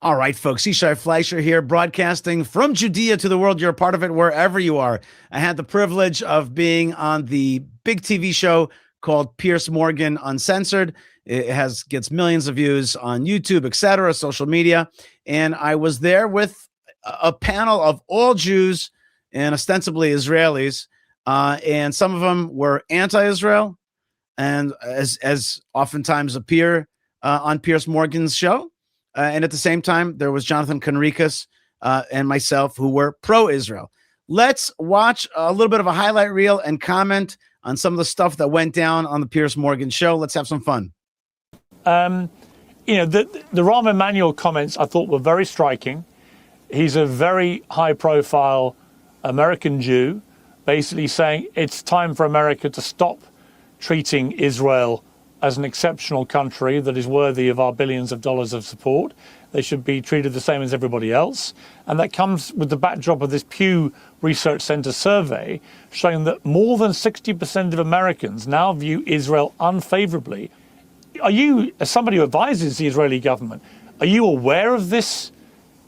All right, folks, Yishai Fleischer here, broadcasting from Judea to the world. You're a part of it wherever you are. I had the privilege of being on the big TV show called Piers Morgan Uncensored. It gets millions of views on YouTube, etc., social media. And I was there with a panel of all Jews and ostensibly Israelis. And some of them were anti-Israel, and as oftentimes appear on Piers Morgan's show. And at the same time, there was Jonathan Conricus and myself who were pro-Israel. Let's watch a little bit of a highlight reel and comment on some of the stuff that went down on the Piers Morgan show. Let's have some fun. The Rahm Emanuel comments I thought were very striking. He's a very high-profile American Jew, basically saying it's time for America to stop treating Israel as an exceptional country that is worthy of our billions of dollars of support. They should be treated the same as everybody else. And that comes with the backdrop of this Pew Research Center survey showing that more than 60% of Americans now view Israel unfavorably. Are you, as somebody who advises the Israeli government, are you aware of this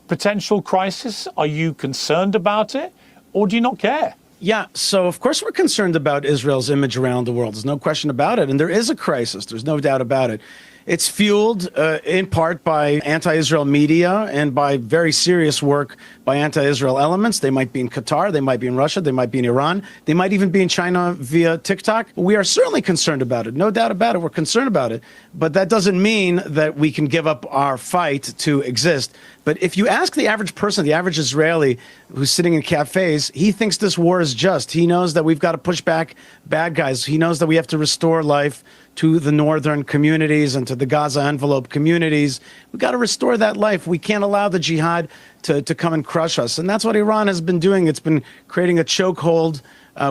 potential crisis? Are you concerned about it? Or do you not care? Yeah, so of course we're concerned about Israel's image around the world. There's no question about it. And there is a crisis. There's no doubt about it. It's fueled in part by anti-Israel media and by very serious work by anti-Israel elements. They might be in Qatar, they might be in Russia, they might be in Iran, they might even be in China via TikTok. We are certainly concerned about it. No doubt about it. We're concerned about it. But that doesn't mean that we can give up our fight to exist. But if you ask the average person, the average Israeli who's sitting in cafes, he thinks this war is just. He knows that we've got to push back bad guys. He knows that we have to restore life to the northern communities and to the Gaza envelope communities. We've got to restore that life. We can't allow the jihad to come and crush us. And that's what Iran has been doing. It's been creating a chokehold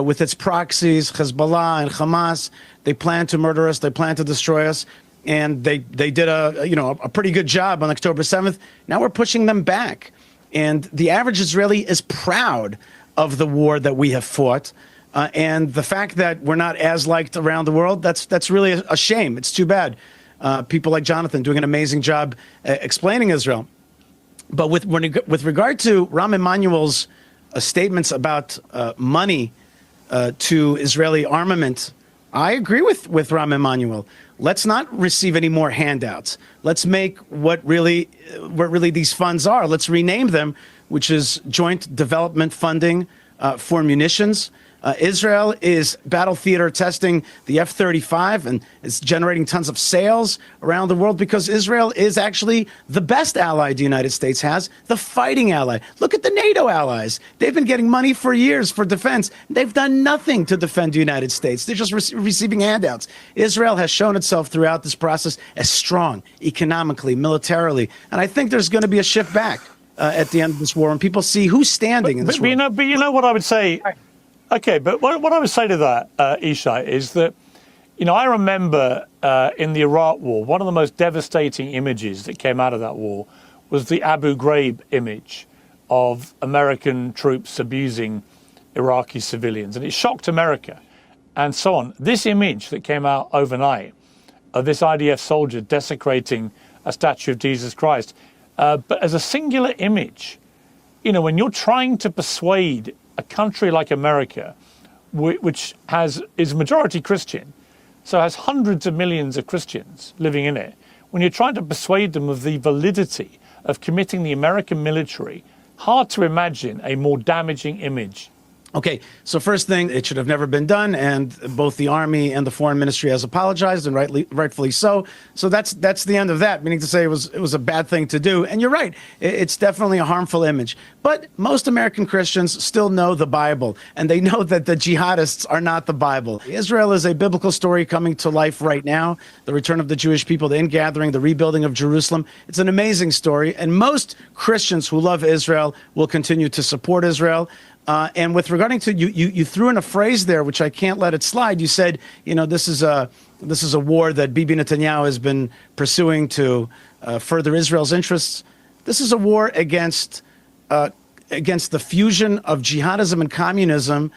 with its proxies, Hezbollah and Hamas. They plan to murder us. They plan to destroy us. And they did a pretty good job on October 7th. Now we're pushing them back. And the average Israeli is proud of the war that we have fought. And the fact that we're not as liked around the world, that's really a shame. It's too bad. People like Jonathan doing an amazing job explaining Israel. But with regard to Rahm Emanuel's statements about money to Israeli armament, I agree with Rahm Emanuel. Let's not receive any more handouts. Let's make what really these funds are. Let's rename them, which is joint development funding for munitions. Israel is battle theater testing the F-35 and it's generating tons of sales around the world because Israel is actually the best ally the United States has, the fighting ally. Look at the NATO allies. They've been getting money for years for defense. They've done nothing to defend the United States. They're just receiving handouts. Israel has shown itself throughout this process as strong economically, militarily. And I think there's going to be a shift back at the end of this war when people see who's standing in this war. But you know what I would say? Okay, but what I would say to that, Yishai, is that, I remember in the Iraq War, one of the most devastating images that came out of that war was the Abu Ghraib image of American troops abusing Iraqi civilians. And it shocked America and so on. This image that came out overnight of this IDF soldier desecrating a statue of Jesus Christ, but as a singular image, when you're trying to persuade a country like America, which is majority Christian, so has hundreds of millions of Christians living in it, when you're trying to persuade them of the validity of committing the American military, hard to imagine a more damaging image. Okay, so first thing, it should have never been done, and both the Army and the Foreign Ministry has apologized, and rightfully so. So that's the end of that, meaning to say it was a bad thing to do. And you're right, it's definitely a harmful image. But most American Christians still know the Bible, and they know that the jihadists are not the Bible. Israel is a biblical story coming to life right now, the return of the Jewish people, the ingathering, the rebuilding of Jerusalem. It's an amazing story, and most Christians who love Israel will continue to support Israel. And with regarding to you threw in a phrase there, which I can't let it slide. You said, this is a war that Bibi Netanyahu has been pursuing to further Israel's interests. This is a war against the fusion of jihadism and communism,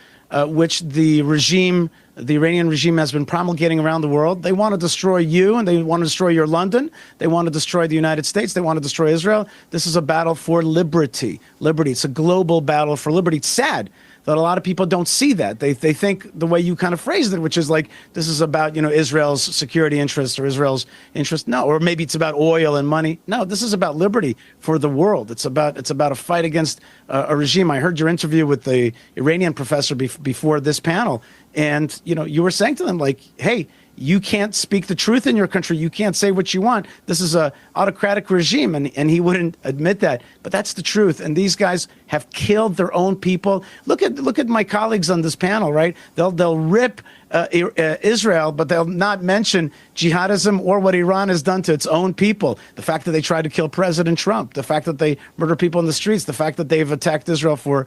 which the regime the Iranian regime has been promulgating around the world. They want to destroy you, and they want to destroy your London. They want to destroy the United States. They want to destroy Israel. This is a battle for liberty. Liberty. It's a global battle for liberty. It's sad that a lot of people don't see that. They think the way you kind of phrased it, which is like this is about, Israel's security interests or Israel's interest. No, or maybe it's about oil and money. No, this is about liberty for the world. It's about a fight against a regime. I heard your interview with the Iranian professor before this panel, and you were saying to them like, hey, you can't speak the truth in your country. You can't say what you want. This is a autocratic regime, and he wouldn't admit that. But that's the truth. And these guys have killed their own people. Look at my colleagues on this panel, right? They'll rip Israel, but they'll not mention jihadism or what Iran has done to its own people. The fact that they tried to kill President Trump, the fact that they murder people in the streets, the fact that they've attacked Israel for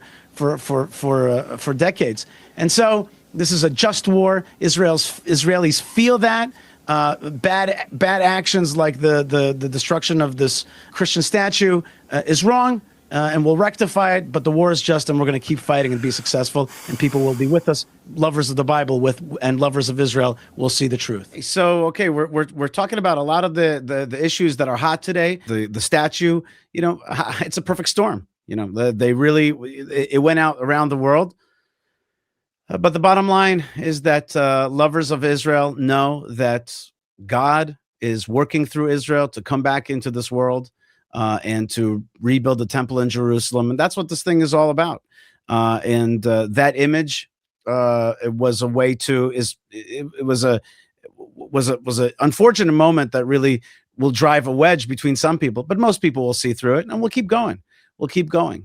decades. And so this is a just war. Israelis feel that. Bad actions like the destruction of this Christian statue is wrong, and we'll rectify it. But the war is just, and we're going to keep fighting and be successful. And people will be with us. Lovers of the Bible and lovers of Israel will see the truth. So, okay, we're talking about a lot of the issues that are hot today. The statue, it's a perfect storm. It went out around the world. But the bottom line is that lovers of Israel know that God is working through Israel to come back into this world and to rebuild the temple in Jerusalem. And that's what this thing is all about. And that image it was a way to it was an unfortunate moment that really will drive a wedge between some people. But most people will see through it, and we'll keep going. We'll keep going.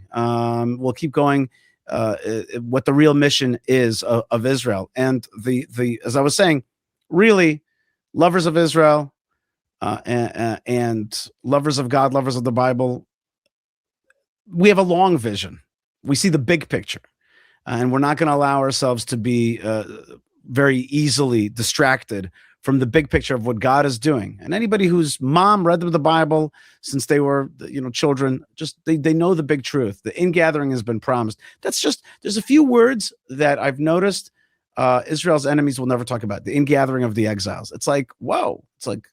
What the real mission is of Israel. And the as I was saying, really lovers of Israel and lovers of God, lovers of the Bible, we have a long vision. We see the big picture, and we're not going to allow ourselves to be very easily distracted from the big picture of what God is doing. And anybody whose mom read them the Bible since they were, children, just they know the big truth. The ingathering has been promised. There's a few words that I've noticed Israel's enemies will never talk about. The ingathering of the exiles. It's like, whoa. It's like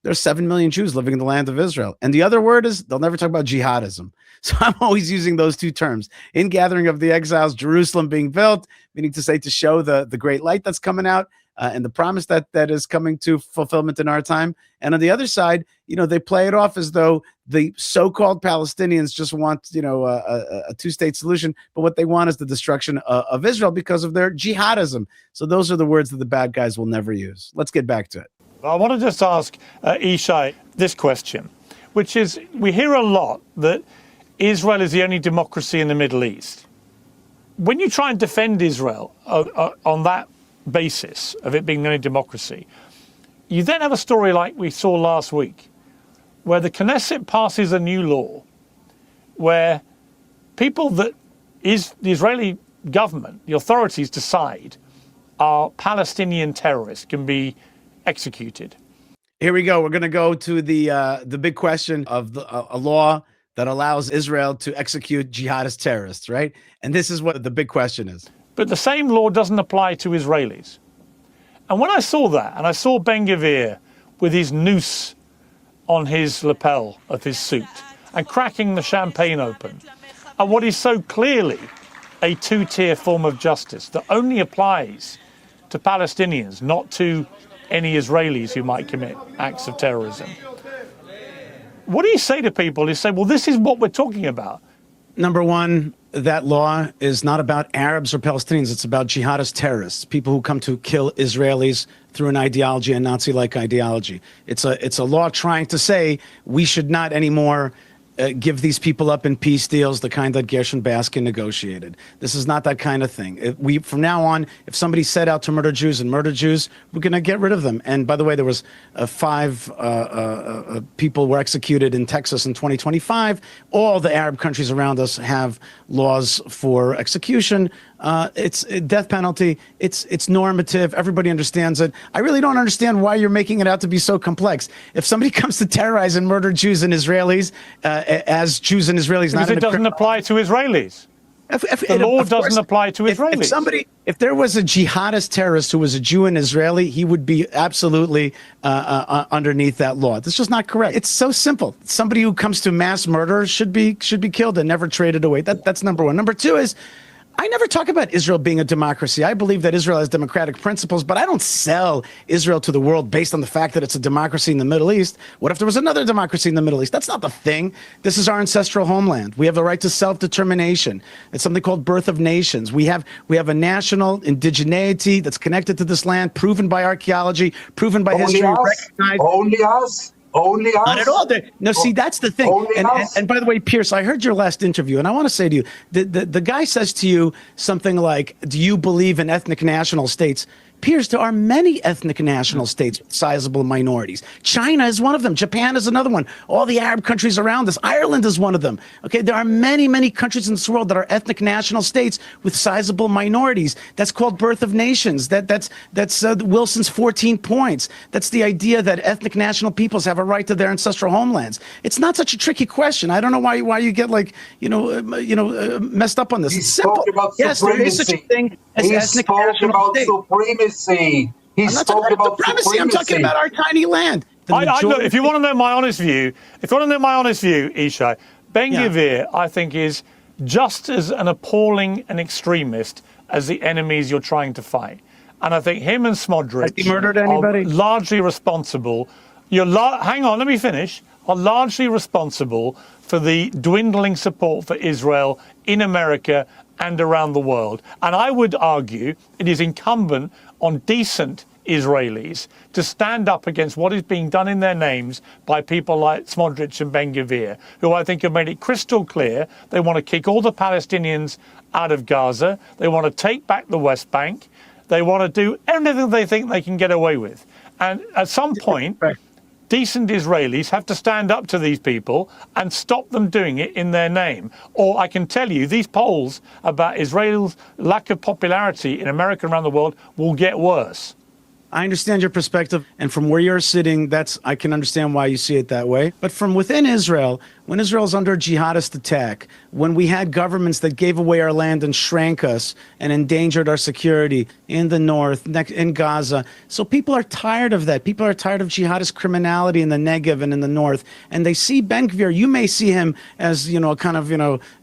there's 7 million Jews living in the land of Israel. And the other word is they'll never talk about jihadism. So I'm always using those two terms. Ingathering of the exiles, Jerusalem being built, meaning to say to show the great light that's coming out. And the promise that is coming to fulfillment in our time. And on the other side, they play it off as though the so-called Palestinians just want, a two-state solution. But what they want is the destruction of Israel because of their jihadism. So those are the words that the bad guys will never use. Let's get back to it. I want to just ask Yishai this question, which is, we hear a lot that Israel is the only democracy in the Middle East. When you try and defend Israel on that basis of it being the only democracy, you then have a story like we saw last week, where the Knesset passes a new law where people that is the Israeli government, the authorities decide are Palestinian terrorists can be executed. Here we go. We're going to go to the big question of a law that allows Israel to execute jihadist terrorists, right? And this is what the big question is. But the same law doesn't apply to Israelis. And when I saw that, and I saw Ben Gvir with his noose on his lapel of his suit and cracking the champagne open, and what is so clearly a two-tier form of justice that only applies to Palestinians, not to any Israelis who might commit acts of terrorism. What do you say to people who say, well, this is what we're talking about? Number one, that law is not about Arabs or Palestinians. It's about jihadist terrorists, people who come to kill Israelis through an ideology, a Nazi-like ideology. It's a law trying to say we should not anymore give these people up in peace deals, the kind that Gershon Baskin negotiated. This is not that kind of thing. From now on, if somebody set out to murder Jews, we're going to get rid of them. And by the way, there was 5 people were executed in Texas in 2025. All the Arab countries around us have laws for execution. It's a death penalty. It's normative. Everybody understands it. I really don't understand why you're making it out to be so complex. If somebody comes to terrorize and murder Jews and Israelis, as Jews and Israelis, because it doesn't apply to Israelis. The law doesn't apply to Israelis. If there was a jihadist terrorist who was a Jew and Israeli, he would be absolutely underneath that law. That's just not correct. It's so simple. Somebody who comes to mass murder should be killed and never traded away. That's number one. Number two is, I never talk about Israel being a democracy. I believe that Israel has democratic principles, but I don't sell Israel to the world based on the fact that it's a democracy in the Middle East. What if there was another democracy in the Middle East? That's not the thing. This is our ancestral homeland. We have the right to self-determination. It's something called birth of nations. We have a national indigeneity that's connected to this land, proven by archaeology, proven by history, recognized. Only us. Only us. Not at all. No, see, that's the thing. And by the way, Piers, I heard your last interview, and I want to say to you, the guy says to you something like, do you believe in ethnic national states? Piers, there are many ethnic national states with sizable minorities. China is one of them. Japan is another one. All the Arab countries around us. Ireland is one of them. Okay, there are many, many countries in this world that are ethnic national states with sizable minorities. That's called birth of nations. That's Wilson's 14 points. That's the idea that ethnic national peoples have a right to their ancestral homelands. It's not such a tricky question. I don't know why you get messed up on this. It's simple. Yes, there is such a thing as ethnic national states. Supremacy. He spoke about supremacy. I'm talking about our tiny land. Look, if you want to know my honest view, Yishai, Ben Gvir, I think, is just as an appalling an extremist as the enemies you're trying to fight. And I think him and Smotrich has he murdered anybody? Are largely responsible. Hang on, let me finish. Are largely responsible for the dwindling support for Israel in America and around the world. And I would argue it is incumbent on decent Israelis to stand up against what is being done in their names by people like Smotrich and Ben Gvir, who I think have made it crystal clear they want to kick all the Palestinians out of Gaza, they want to take back the West Bank, they want to do anything they think they can get away with. And at some point, decent Israelis have to stand up to these people and stop them doing it in their name. Or I can tell you, these polls about Israel's lack of popularity in America and around the world will get worse. I understand your perspective, and from where you're sitting, I can understand why you see it that way. But from within Israel, when Israel's under jihadist attack, when we had governments that gave away our land and shrank us and endangered our security in the north, in Gaza, so people are tired of that. People are tired of jihadist criminality in the Negev and in the north, and they see Ben Gvir. You may see him as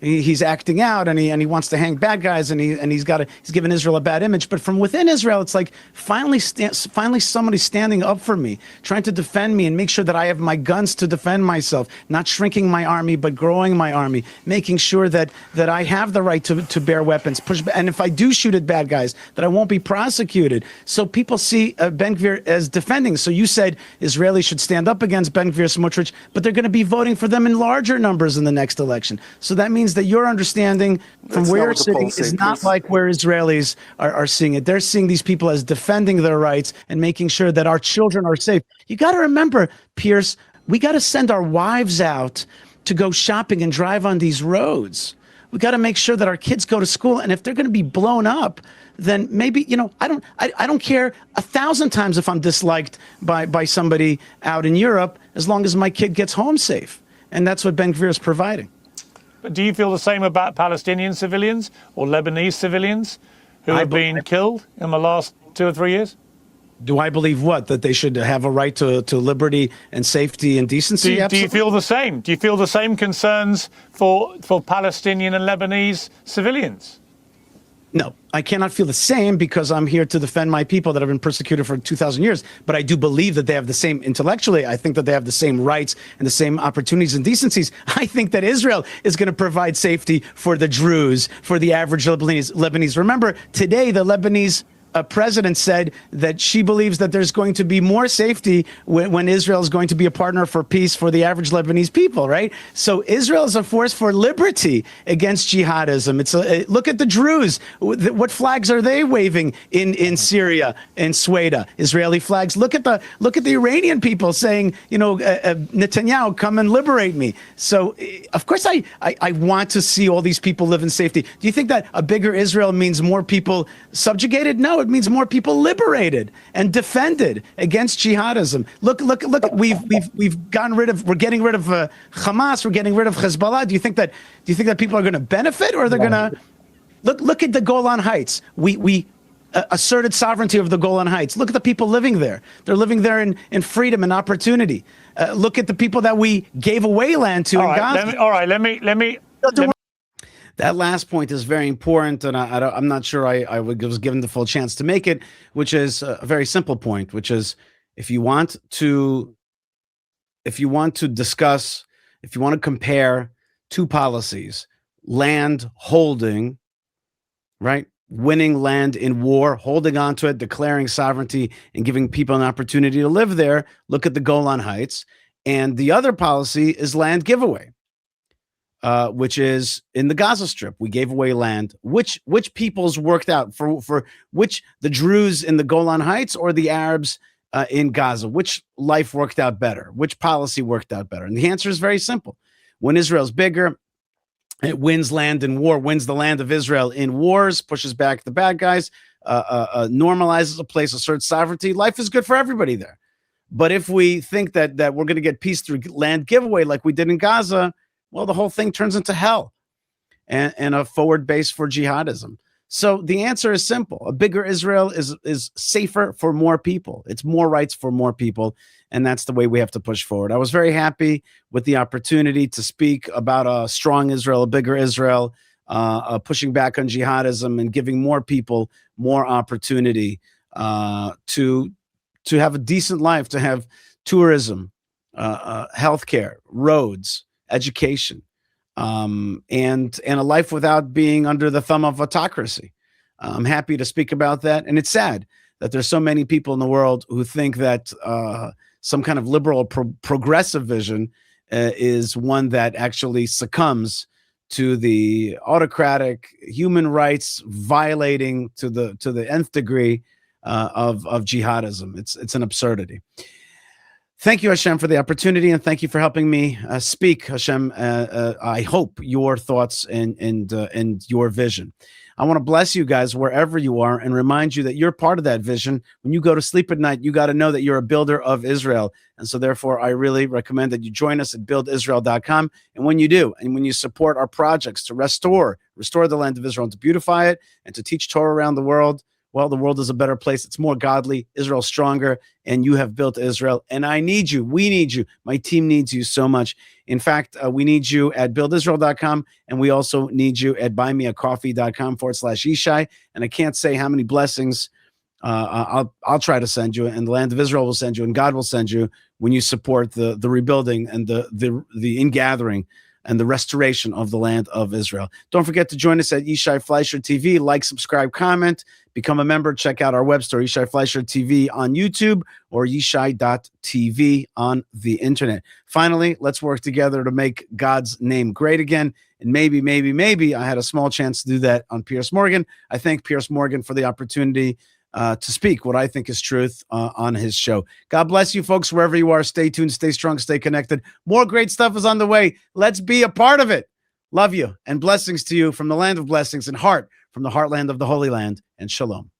he's acting out and he wants to hang bad guys and he's given Israel a bad image. But from within Israel, it's like finally somebody standing up for me, trying to defend me and make sure that I have my guns to defend myself, not shrinking my army, but growing my army, making sure that I have the right to bear weapons, and if I do shoot at bad guys, that I won't be prosecuted. So people see Ben Gvir as defending. So you said Israelis should stand up against Ben Gvir, Smotrich, but they're going to be voting for them in larger numbers in the next election. So that means that your understanding from where you're sitting is not like where Israelis are seeing it. They're seeing these people as defending their rights and making sure that our children are safe. You got to remember, Piers, we got to send our wives out to go shopping and drive on these roads. We got to make sure that our kids go to school. And if they're going to be blown up, then maybe, I don't care 1,000 times if I'm disliked by somebody out in Europe, as long as my kid gets home safe. And that's what Ben Gvir is providing. But do you feel the same about Palestinian civilians or Lebanese civilians who have been killed in the last 2 or 3 years? Do I believe what? That they should have a right to liberty and safety and decency? Do you feel the same? Do you feel the same concerns for Palestinian and Lebanese civilians? No, I cannot feel the same because I'm here to defend my people that have been persecuted for 2,000 years. But I do believe that they have the same intellectually. I think that they have the same rights and the same opportunities and decencies. I think that Israel is going to provide safety for the Druze, for the average Lebanese. Remember, today the Lebanese president said that she believes that there's going to be more safety when Israel is going to be a partner for peace for the average Lebanese people, right? So Israel is a force for liberty against jihadism. Look at the Druze. What flags are they waving in Syria, in Sweden? Israeli flags. Look at the Iranian people saying, Netanyahu, come and liberate me. So of course I want to see all these people live in safety. Do you think that a bigger Israel means more people subjugated? No. It means more people liberated and defended against jihadism. Look! We're getting rid of Hamas. We're getting rid of Hezbollah. Do you think that people are going to benefit, or they're going to Look at the Golan Heights. We asserted sovereignty over the Golan Heights. Look at the people living there. They're living there in freedom and opportunity. Look at the people that we gave away land to in Gaza. Let me. That last point is very important, and I'm not sure I was given the full chance to make it, which is a very simple point, which is if you want to discuss, if you want to compare two policies, land holding, right? Winning land in war, holding on to it, declaring sovereignty, and giving people an opportunity to live there. Look at the Golan Heights. And the other policy is land giveaway, which is in the Gaza Strip. We gave away land. Which peoples worked out for which, the Druze in the Golan Heights or the Arabs in Gaza? Which life worked out better? Which policy worked out better? And the answer is very simple. When Israel's bigger, it wins land in war, wins the land of Israel in wars, pushes back the bad guys, normalizes a place, asserts sovereignty. Life is good for everybody there. But if we think that we're going to get peace through land giveaway like we did in Gaza, well, the whole thing turns into hell and a forward base for jihadism. So the answer is simple. A bigger Israel is safer for more people. It's more rights for more people. And that's the way we have to push forward. I was very happy with the opportunity to speak about a strong Israel, a bigger Israel, pushing back on jihadism and giving more people more opportunity to have a decent life, to have tourism, healthcare, roads, education, and a life without being under the thumb of autocracy. I'm happy to speak about that. And it's sad that there's so many people in the world who think that some kind of liberal progressive vision is one that actually succumbs to the autocratic, human rights violating to the nth degree of jihadism. It's an absurdity. Thank you, Hashem, for the opportunity, and thank you for helping me speak, Hashem. I hope your thoughts and your vision. I want to bless you guys wherever you are and remind you that you're part of that vision. When you go to sleep at night, you got to know that you're a builder of Israel. And so therefore, I really recommend that you join us at buildisrael.com. And when you do, and when you support our projects to restore the land of Israel and to beautify it and to teach Torah around the world, well, the world is a better place. It's more godly. Israel's stronger, and you have built Israel. And I need you. We need you. My team needs you so much. In fact, we need you at buildisrael.com, and we also need you at buymeacoffee.com/Yishai. And I can't say how many blessings I'll try to send you, and the land of Israel will send you, and God will send you when you support the rebuilding and the ingathering and the restoration of the land of Israel. Don't forget to join us at Yishai Fleisher TV. Like, subscribe, comment, become a member. Check out our web store, Yishai Fleisher TV on YouTube or Yishai.tv on the internet. Finally, let's work together to make God's name great again. And maybe I had a small chance to do that on Piers Morgan. I thank Piers Morgan for the opportunity to speak what I think is truth on his show. God bless you, folks, wherever you are. Stay tuned, stay strong, stay connected. More great stuff is on the way. Let's be a part of it. Love you and blessings to you from the land of blessings and heart from the heartland of the Holy Land. And shalom.